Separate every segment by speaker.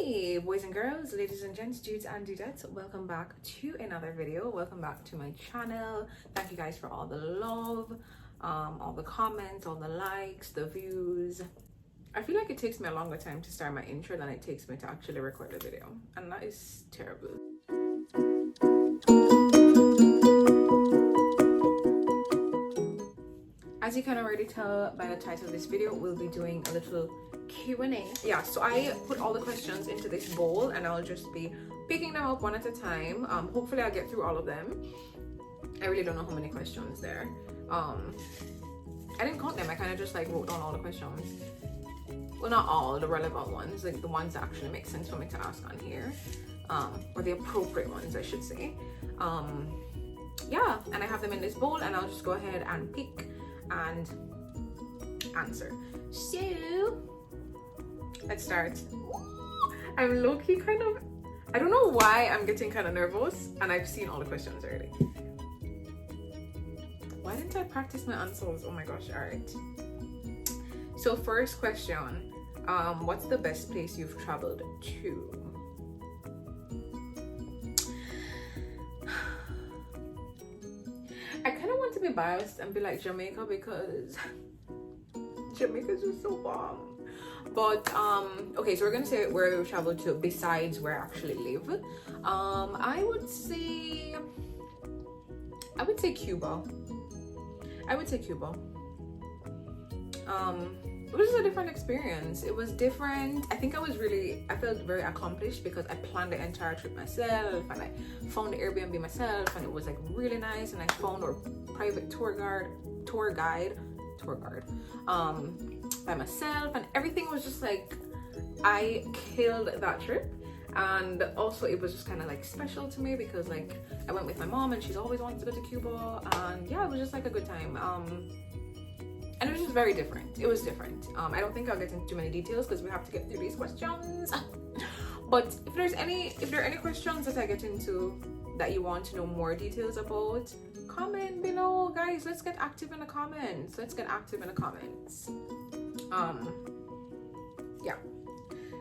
Speaker 1: Hey boys and girls, ladies and gents, dudes and dudettes, welcome back to another video. Welcome back to my channel. Thank you guys for all the love, all the comments, all the likes, the views. I feel like it takes me a longer time to start my intro than it takes me to actually record a video, and that is terrible. As you can already tell by the title of this video, we'll be doing a little Q&A. Yeah, so I put all the questions into this bowl and I'll just be picking them up one at a time. Hopefully I'll get through all of them. I really don't know how many questions there. I didn't count them. I kind of just like wrote down all the questions. Well, not all, the relevant ones, like the ones that actually make sense for me to ask on here. Or the appropriate ones, I should say. Yeah, and I have them in this bowl and I'll just go ahead and pick and answer. So let's start. I'm low-key kind of, I don't know why I'm getting kind of nervous, and I've seen all the questions already. Why didn't I practice my answers? Oh my gosh. All right, so first question, what's the best place you've traveled to? I kind of want to be biased and be like Jamaica because Jamaica's just so bomb. But okay, so we're gonna say where we've traveled to besides where I actually live. I would say Cuba. It was just a different experience. It was different. I think I felt very accomplished because I planned the entire trip myself and I found the Airbnb myself, and it was like really nice, and I found our private tour guide by myself, and everything was just like, I killed that trip. And also it was just kind of like special to me because like I went with my mom and she's always wanted to go to Cuba, and yeah, it was just like a good time. And it was just very different. It was different. I don't think I'll get into too many details because we have to get through these questions. But if there are any questions that I get into that you want to know more details about, comment below, guys. Let's get active in the comments. Yeah.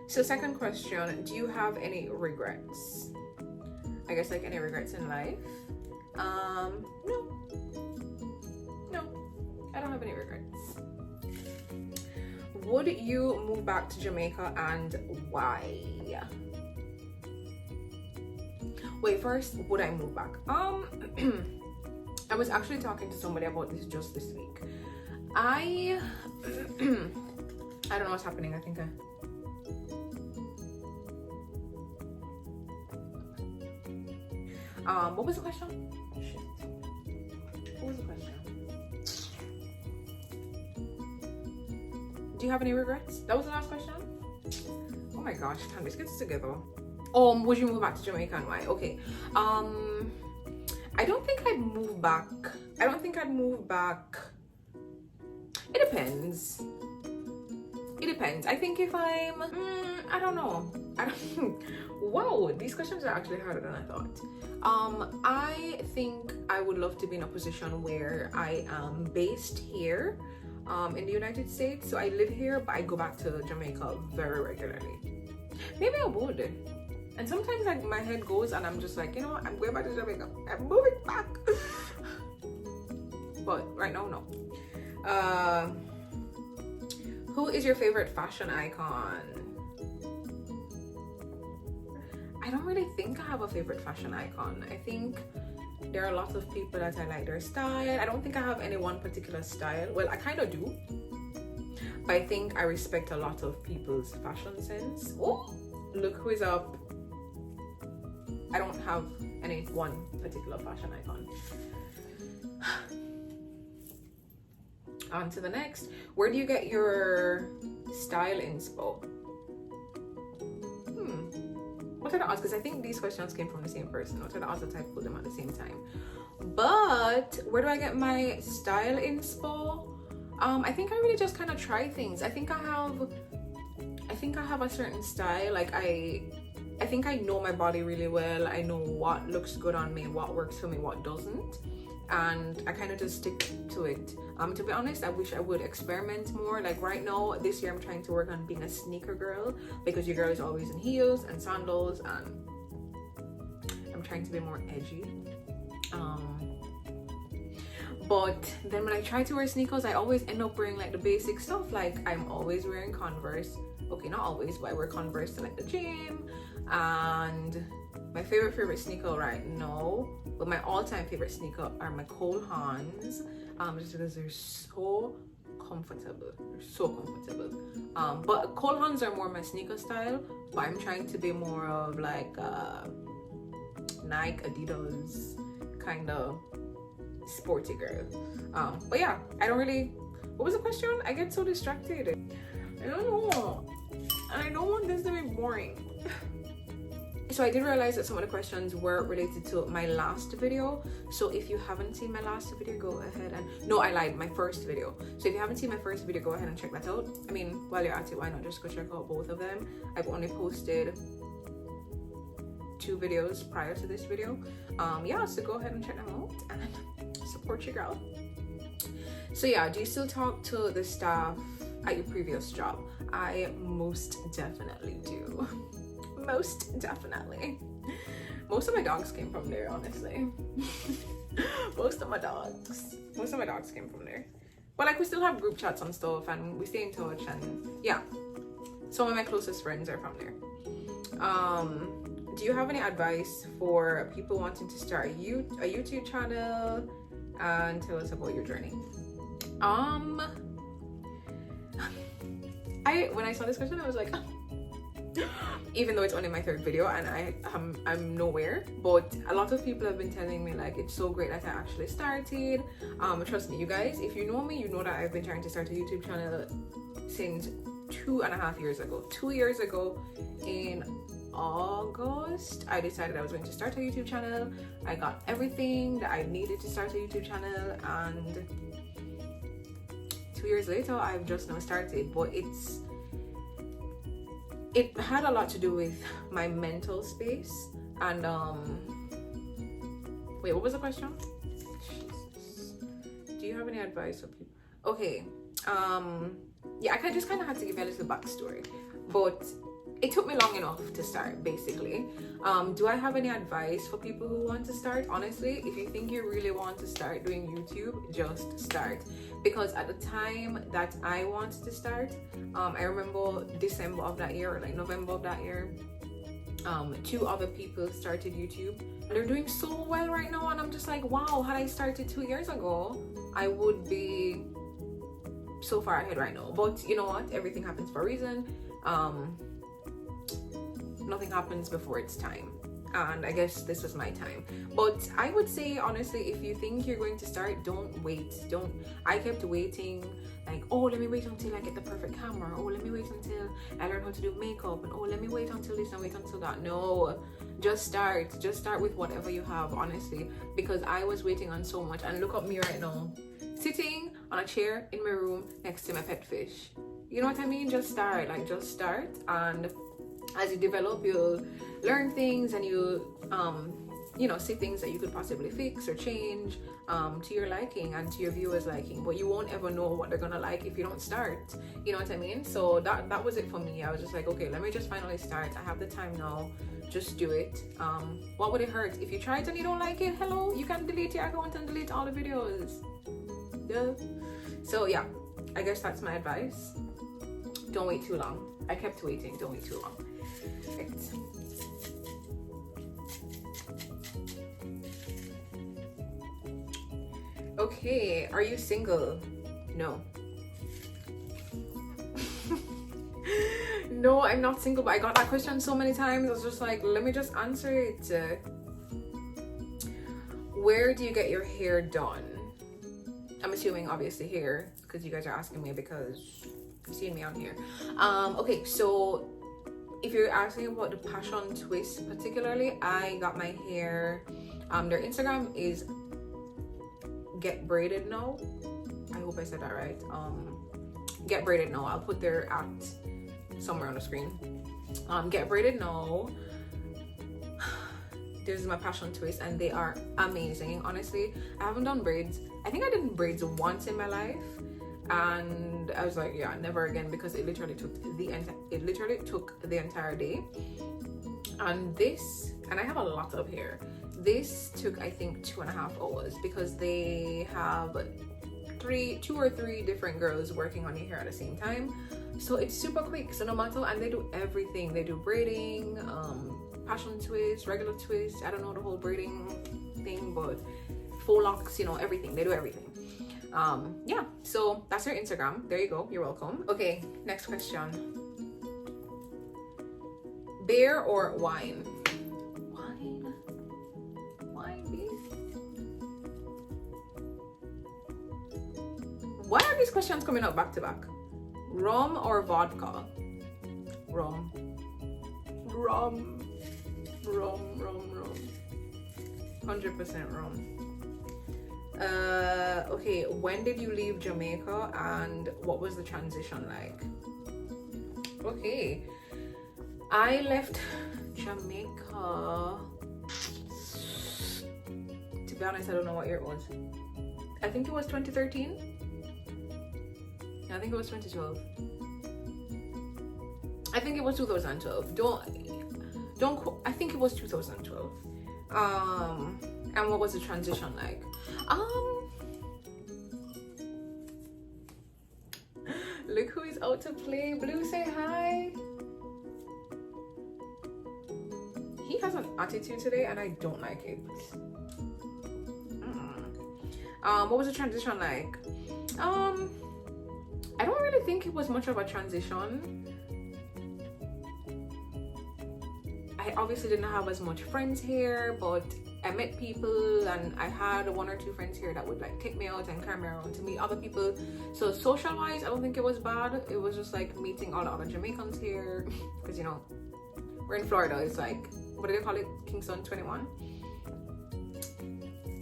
Speaker 1: So second question, do you have any regrets? I guess like any regrets in life? No, I don't have any regrets. Would you move back to Jamaica, and why? Wait, first, would I move back? I was actually talking to somebody about this just this week. I don't know what's happening. I think what was the question? Shit. What was the question? Do you have any regrets? That was the last question? Oh my gosh, Candice, get this together. Would you move back to Jamaica, and why? Okay. I don't think I'd move back. It depends. I think if I'm, I don't know. Wow, these questions are actually harder than I thought. I think I would love to be in a position where I am based here in the United States. So I live here, but I go back to Jamaica very regularly. Maybe I would. And sometimes like my head goes and I'm just like, you know what, I'm going back to Jamaica. I'm moving back. But right now, no. Who is your favorite fashion icon? I don't really think I have a favorite fashion icon. I think there are lots of people that I like their style. I don't think I have any one particular style. Well, I kind of do. But I think I respect a lot of people's fashion sense. Oh, look who is up. I don't have any one particular fashion icon. On to the next. Where do you get your style inspo? What are the odds? Because I think these questions came from the same person. What are the odds that I put them at the same time? But where do I get my style inspo? I think I really just kind of try things. I think think I have a certain style. Like I think I know my body really well. I know what looks good on me, what works for me, what doesn't, and I kind of just stick to it. To be honest, I wish I would experiment more. Like right now, this year I'm trying to work on being a sneaker girl, because your girl is always in heels and sandals, and I'm trying to be more edgy. But then when I try to wear sneakers, I always end up wearing like the basic stuff. Like I'm always wearing Converse. Okay, not always, but I wear Converse to like the gym. And my favorite sneaker right now, but my all-time favorite sneaker are my Cole Haans. Just because they're so comfortable. They're so comfortable. But Cole Haans are more my sneaker style. But I'm trying to be more of like Nike, Adidas kind of sporty girl. But yeah, I don't really. What was the question? I get so distracted. I don't know, and I don't want this to be boring. So I did realize that some of the questions were related to my last video. So if you haven't seen my last video, go ahead and... No, I lied, my first video. So if you haven't seen my first video, go ahead and check that out. I mean, while you're at it, why not just go check out both of them? I've only posted 2 videos prior to this video. Yeah, so go ahead and check them out and support your girl. So yeah, do you still talk to the staff at your previous job? I most definitely do. Most definitely. Most of my dogs came from there, honestly. most of my dogs came from there. But like we still have group chats and stuff, and we stay in touch, and yeah, some of my closest friends are from there. Do you have any advice for people wanting to start a YouTube channel, and tell us about your journey? When I saw this question, I was like, even though it's only my 3rd video and I'm nowhere, but a lot of people have been telling me like it's so great that I actually started. Trust me, you guys, if you know me, you know that I've been trying to start a YouTube channel since 2.5 years ago. 2 years ago in August, I decided I was going to start a YouTube channel. I got everything that I needed to start a YouTube channel, and 2 years later I've just now started. But it had a lot to do with my mental space, and wait, what was the question? Jesus. Do you have any advice for people? Okay, yeah, I just kind of had to give you a little backstory, but it took me long enough to start, basically. Do I have any advice for people who want to start? Honestly, if you think you really want to start doing YouTube, just start. Because at the time that I wanted to start, I remember December of that year, or like November of that year, 2 other people started YouTube. They're doing so well right now, and I'm just like, wow, had I started 2 years ago, I would be so far ahead right now. But you know what? Everything happens for a reason. Nothing happens before its time, and I guess this was my time. But I would say, honestly, if you think you're going to start, don't wait. I kept waiting, like, oh, let me wait until I get the perfect camera, oh, let me wait until I learn how to do makeup, and oh, let me wait until this and wait until that. No, just start with whatever you have, honestly, because I was waiting on so much. And look at me right now, sitting on a chair in my room next to my pet fish. You know what I mean? Just start, and as you develop, you'll learn things, and you see things that you could possibly fix or change to your liking and to your viewers' liking. But you won't ever know what they're gonna like if you don't start. You know what I mean? So that was it for me. I was just like, okay, let me just finally start. I have the time now. Just do it. What would it hurt? If you try it and you don't like it, hello, you can delete your account and delete all the videos. Yeah. So yeah, I guess that's my advice. Don't wait too long. I kept waiting. Don't wait too long. Right. Okay, are you single? No. No, I'm not single, but I got that question so many times. I was just like, let me just answer it. Where do you get your hair done? I'm assuming obviously here, because you guys are asking me because you've seen me on here. Okay, so if you're asking about the Passion Twist particularly, I got my hair, their Instagram is Get Braided Now. I hope I said that right. Get Braided Now. I'll put their at somewhere on the screen. Get braided now. This is my passion twist, and they are amazing. Honestly, I haven't done braids. I think I did braids once in my life, and I was like, yeah, never again, because it literally took the entire day. And this, and I have a lot of hair. This took, I think, 2.5 hours, because they have 2 or 3 different girls working on your hair at the same time. So it's super quick. So no matter, and they do everything. They do braiding, passion twist, regular twist. I don't know the whole braiding thing, but faux locks, you know, everything. They do everything. Yeah, so that's their Instagram. There you go. You're welcome. Okay, next question. Beer or wine? Wine, beef. Why are these questions coming up back to back? Rum or vodka? Rum. 100% rum. Okay, when did you leave Jamaica and what was the transition like? Okay, I left Jamaica, to be honest, I don't know what year it was. I think it was 2013. I think it was 2012. I think it was 2012. I think it was 2012. And what was the transition like? Look who is out to play. Blue, say hi. He has an attitude today, and I don't like it. What was the transition like? I don't really think it was much of a transition. I obviously didn't have as much friends here, but I met people, and I had 1 or 2 friends here that would like take me out and carry me around to meet other people. So social wise, I don't think it was bad. It was just like meeting all the other Jamaicans here, because you know, we're in Florida. It's like, what do they call it? Kingston 21.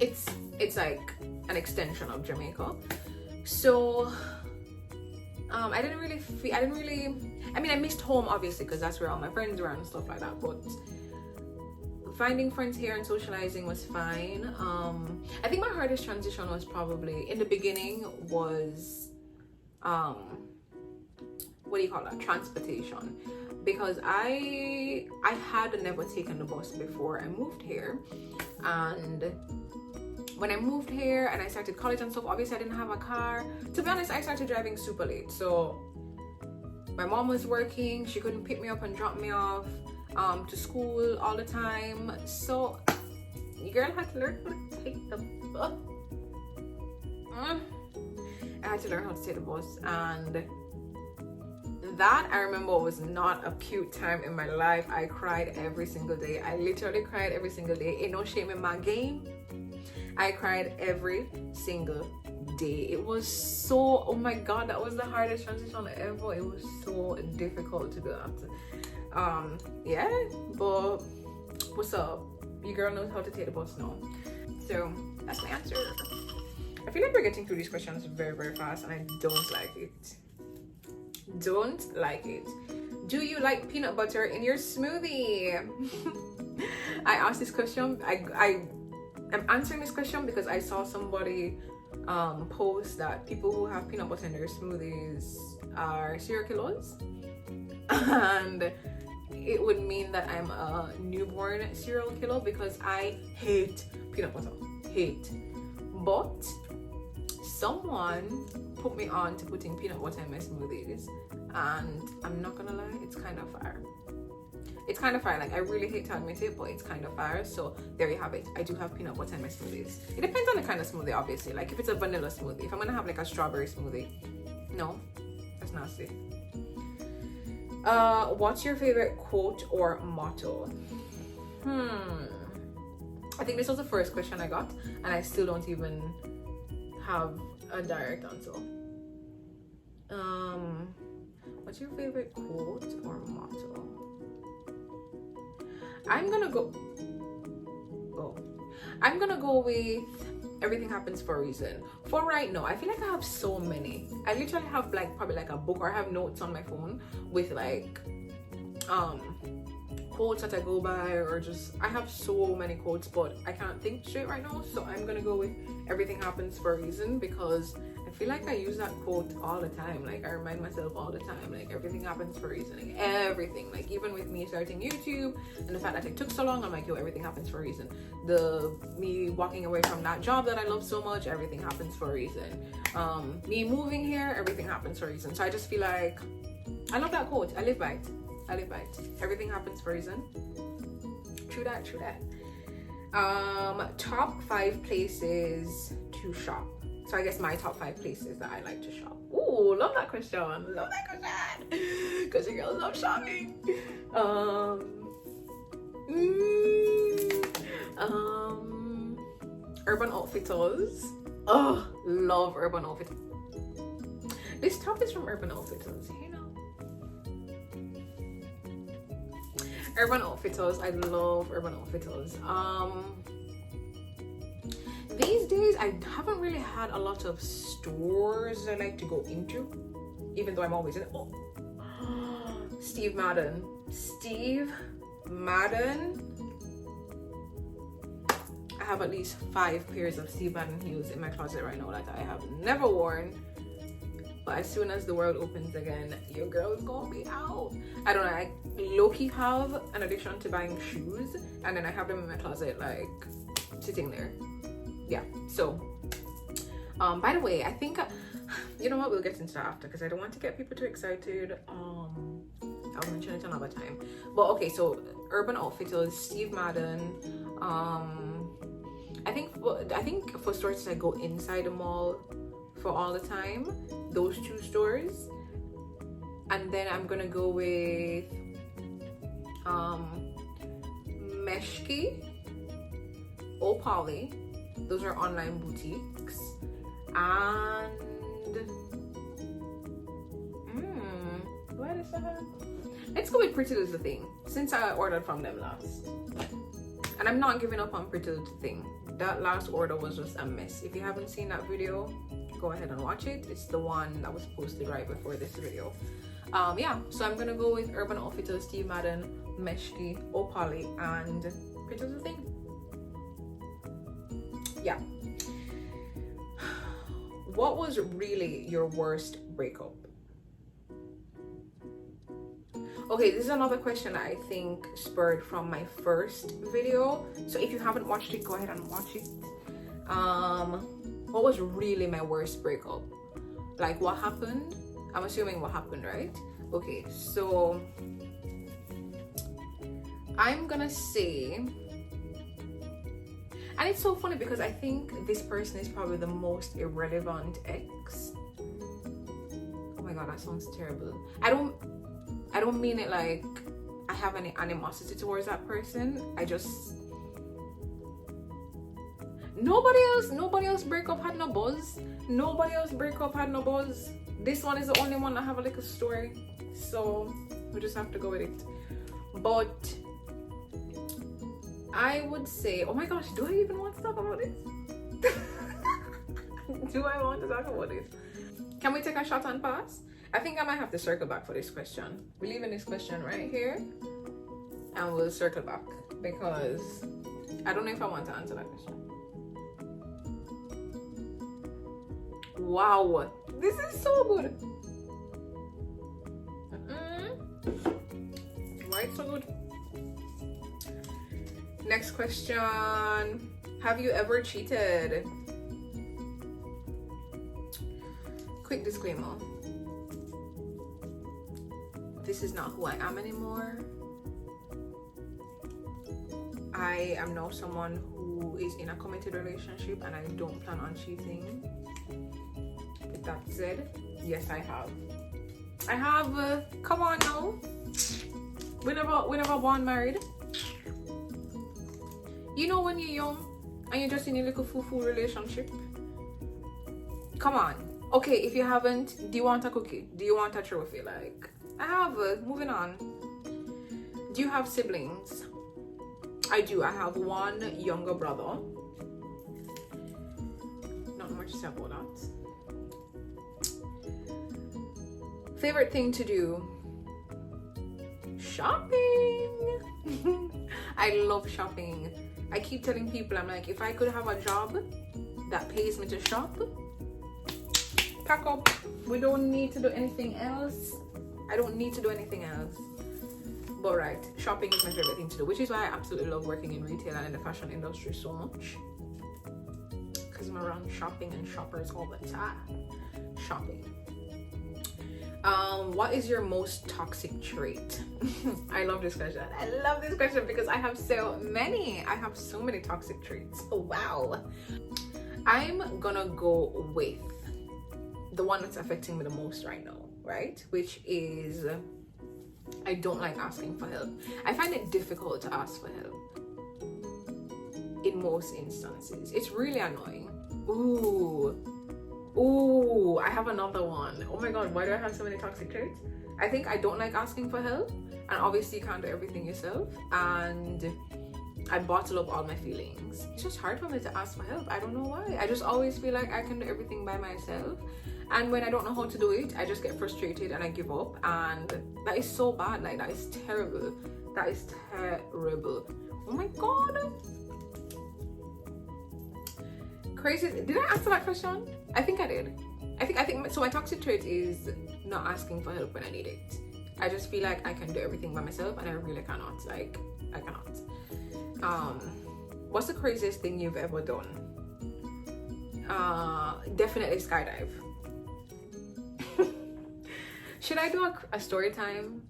Speaker 1: It's like an extension of Jamaica. So I mean, I missed home obviously, because that's where all my friends were and stuff like that, but finding friends here and socializing was fine. I think my hardest transition was probably in the beginning was what do you call that, transportation, because I had never taken the bus before I moved here. And when I moved here and I started college and stuff, obviously I didn't have a car. To be honest, I started driving super late. So my mom was working, she couldn't pick me up and drop me off to school all the time. So your girl had to learn how to take the bus. I had to learn how to take the bus, and that, I remember, was not a cute time in my life. I cried every single day. I literally cried every single day. Ain't no shame in my game. I cried every single day. It was so, oh my god, that was the hardest transition ever. It was so difficult to do that. Yeah, but what's up? Your girl knows how to take the bus now. So that's my answer. I feel like we're getting through these questions very, very fast, and I don't like it. Don't like it. Do you like peanut butter in your smoothie? I asked this question. I'm answering this question because I saw somebody post that people who have peanut butter in their smoothies are serial killers, and it would mean that I'm a newborn serial killer, because I hate peanut butter. Hate. But someone put me on to putting peanut butter in my smoothies, and I'm not gonna lie, it's kind of fire. It's kind of fire. Like, I really hate to admit it, but it's kind of fire. So there you have it. I do have peanut butter in my smoothies. It depends on the kind of smoothie, obviously. Like, if it's a vanilla smoothie, if I'm gonna have like a strawberry smoothie, no, that's nasty. What's your favorite quote or motto? I think this was the first question I got, and I still don't even have a direct answer. What's your favorite quote or motto? I'm gonna go with everything happens for a reason. For right now, I feel like I have so many. I literally have like probably like a book, or I have notes on my phone with like quotes that I go by, or just I have so many quotes, but I can't think straight right now. So I'm gonna go with everything happens for a reason, because I feel like I use that quote all the time. Like I remind myself all the time, like everything happens for a reason. Like everything, like even with me starting YouTube and the fact that it took so long, I'm like, yo, everything happens for a reason. Me walking away from that job that I love so much, everything happens for a reason. Me moving here, everything happens for a reason. So I just feel like I love that quote. I live by it. I live by it. Everything happens for a reason. True that, true that. Top 5 places to shop. So I guess my top 5 places that I like to shop. Ooh, love that question. Love that question. Because your girls love shopping. Urban Outfitters. Oh, love Urban Outfitters. This top is from Urban Outfitters, you know. Urban Outfitters, I love Urban Outfitters. These days I haven't really had a lot of stores I like to go into, even though I'm always in it. Oh. Steve Madden. I have at least 5 pairs of Steve Madden heels in my closet right now that I have never worn. But as soon as the world opens again, your girl is gonna be out. I don't know, I low-key have an addiction to buying shoes, and then I have them in my closet, like, sitting there. Yeah, so, by the way, I think, you know what, we'll get into that after, because I don't want to get people too excited. I'll mention it another time. But okay, so, Urban Outfitters, Steve Madden, I think for stores that go inside the mall for all the time, those 2 stores. And then I'm gonna go with Meshki, Opali. Those are online boutiques. And what is that? Let's go with Pretty Little Thing, since I ordered from them last. And I'm not giving up on Pretty Little Thing. That last order was just a mess. If you haven't seen that video, go ahead and watch it. It's the one that was posted right before this video. Yeah, so I'm gonna go with Urban Outfitters, Steve Madden, Meshki, Opali, and Pretty Little Thing. Yeah. What was really your worst breakup? Okay, this is another question that I think spurred from my first video. So if you haven't watched it, go ahead and watch it. What was really my worst breakup? Like, what happened? I'm assuming what happened, right? Okay, so I'm gonna say, and it's so funny because I think this person is probably the most irrelevant ex. Oh my god, that sounds terrible. I don't mean it like I have any animosity towards that person. I just, nobody else breakup had no buzz. Nobody else breakup had no buzz. This one is the only one that have a little story, so we just have to go with it. But I would say, oh my gosh, do I even want to talk about this? Do I want to talk about this? Can we take a shot and pass? I think I might have to circle back for this question. We're leaving this question right here and we'll circle back, because I don't know if I want to answer that question. Wow, this is so good. Why it's so good? Next question. Have you ever cheated? Quick disclaimer. This is not who I am anymore. I am now someone who is in a committed relationship and I don't plan on cheating. With that said, yes, I have. Come on now. We never born married. You know when you're young and you're just in a little foo-foo relationship? Come on. Okay, if you haven't, do you want a cookie? Do you want a trophy? Like, I have. Moving on. Do you have siblings? I do. I have one younger brother. Not much to say about that. Favorite thing to do? Shopping. I love shopping. I keep telling people, I'm like, if I could have a job that pays me to shop, pack up. We don't need to do anything else. I don't need to do anything else. But right, shopping is my favorite thing to do, which is why I absolutely love working in retail and in the fashion industry so much. Because I'm around shopping and shoppers all the time. Shopping. What is your most toxic trait? I love this question. I love this question because I have so many. I have so many toxic traits. Oh, wow. I'm gonna go with the one that's affecting me the most right now, right? Which is I don't like asking for help. I find it difficult to ask for help in most instances. It's really annoying. Ooh, I have another one. Oh my god, why do I have so many toxic traits? I think I don't like asking for help, and obviously you can't do everything yourself, and I bottle up all my feelings. It's just hard for me to ask for help. I don't know why. I just always feel like I can do everything by myself, and when I don't know how to do it, I just get frustrated and I give up, and that is so bad. Like, that is terrible. That is terrible. Oh my god. Crazy. Did I answer that question? I think I did. I think so. My toxic trait is not asking for help when I need it. I just feel like I can do everything by myself, and I really cannot. Like, I cannot. What's the craziest thing you've ever done? Definitely skydive. Should I do a story time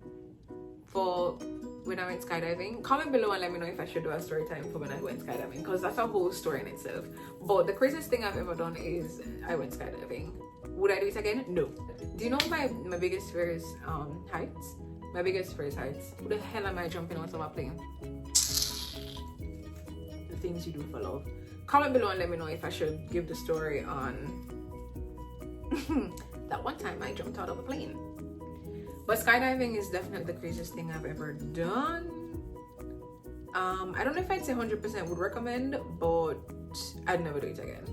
Speaker 1: for when I went skydiving? Comment below and let me know if I should do a story time for when I went skydiving, because that's a whole story in itself. But the craziest thing I've ever done is I went skydiving. Would I do it again? No. Do you know my biggest fear is heights? My biggest fear is heights. Who the hell am I jumping out of a plane? The things you do for love. Comment below and let me know if I should give the story on that one time I jumped out of a plane. But skydiving is definitely the craziest thing I've ever done. I don't know if I'd say 100% would recommend, but I'd never do it again.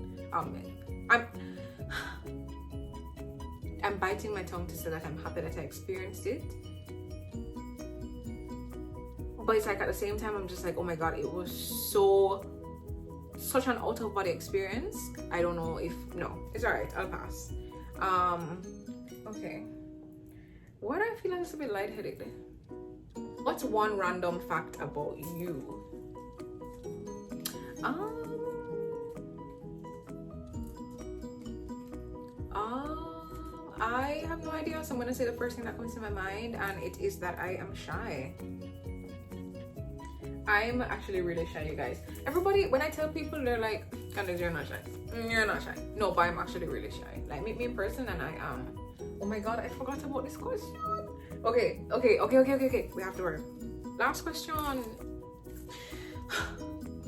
Speaker 1: I'm biting my tongue to say that I'm happy that I experienced it. But it's like at the same time, I'm just like, oh my god, it was such an out of body experience. I don't know if, no, it's alright, I'll pass. Okay. Why do I feel a little bit lightheaded? What's one random fact about you? I have no idea, so I'm gonna say the first thing that comes to my mind, and it is that I am shy. I'm actually really shy, you guys. Everybody, when I tell people, they're like, Candace, you're not shy. You're not shy. No, but I'm actually really shy. Like, meet me in person and I am. Oh my god, I forgot about this question. Okay. We have to work. Last question.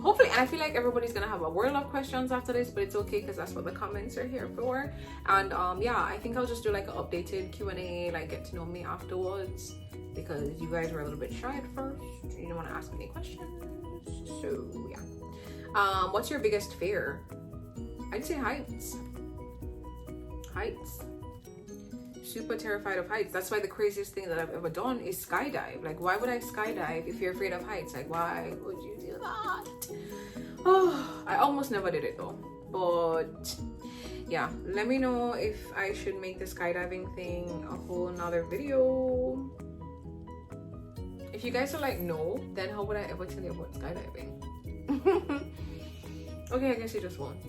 Speaker 1: Hopefully, and I feel like everybody's gonna have a world of questions after this, but it's okay because that's what the comments are here for. And yeah, I think I'll just do like an updated Q&A, like get to know me afterwards, because you guys were a little bit shy at first. You didn't want to ask me any questions. So yeah. What's your biggest fear? I'd say heights. Heights. Super terrified of heights. That's why the craziest thing that I've ever done is skydive. Like, why would I skydive if you're afraid of heights? Like, why would you do that? Oh, I almost never did it though. But yeah, let me know if I should make the skydiving thing a whole nother video. If you guys are like, no, then how would I ever tell you about skydiving? Okay, I guess you just won't.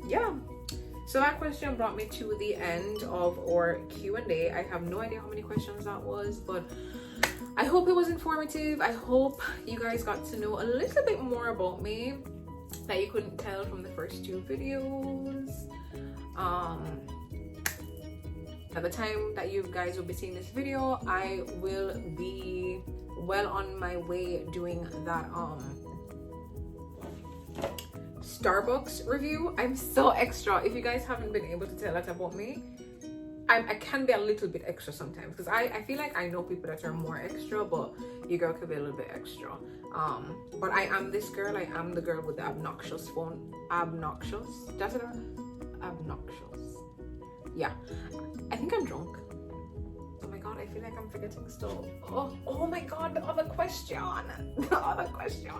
Speaker 1: Yeah. So that question brought me to the end of our Q&A. I have no idea how many questions that was, but I hope it was informative. I hope you guys got to know a little bit more about me that you couldn't tell from the first two videos. At the time that you guys will be seeing this video, I will be well on my way doing that Starbucks review. I'm so extra. If you guys haven't been able to tell that about me, I can be a little bit extra sometimes, because I feel like I know people that are more extra, but your girl could be a little bit extra. But I am this girl. I am the girl with the obnoxious phone. Obnoxious. That's it. Obnoxious. Yeah. I think I'm drunk. Oh my god, I feel like I'm forgetting stuff. Oh my god, the other question. The other question.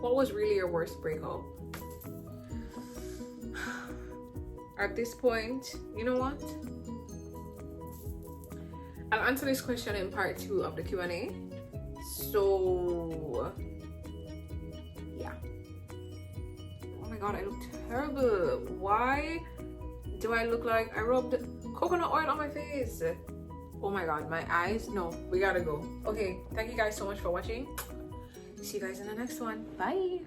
Speaker 1: What was really your worst breakup? At this point, you know what? I'll answer this question in part 2 of the Q&A. So, yeah. Oh my god, I look terrible. Why do I look like I rubbed coconut oil on my face? Oh my god, my eyes. No, we gotta go. Okay, thank you guys so much for watching. See you guys in the next one. Bye.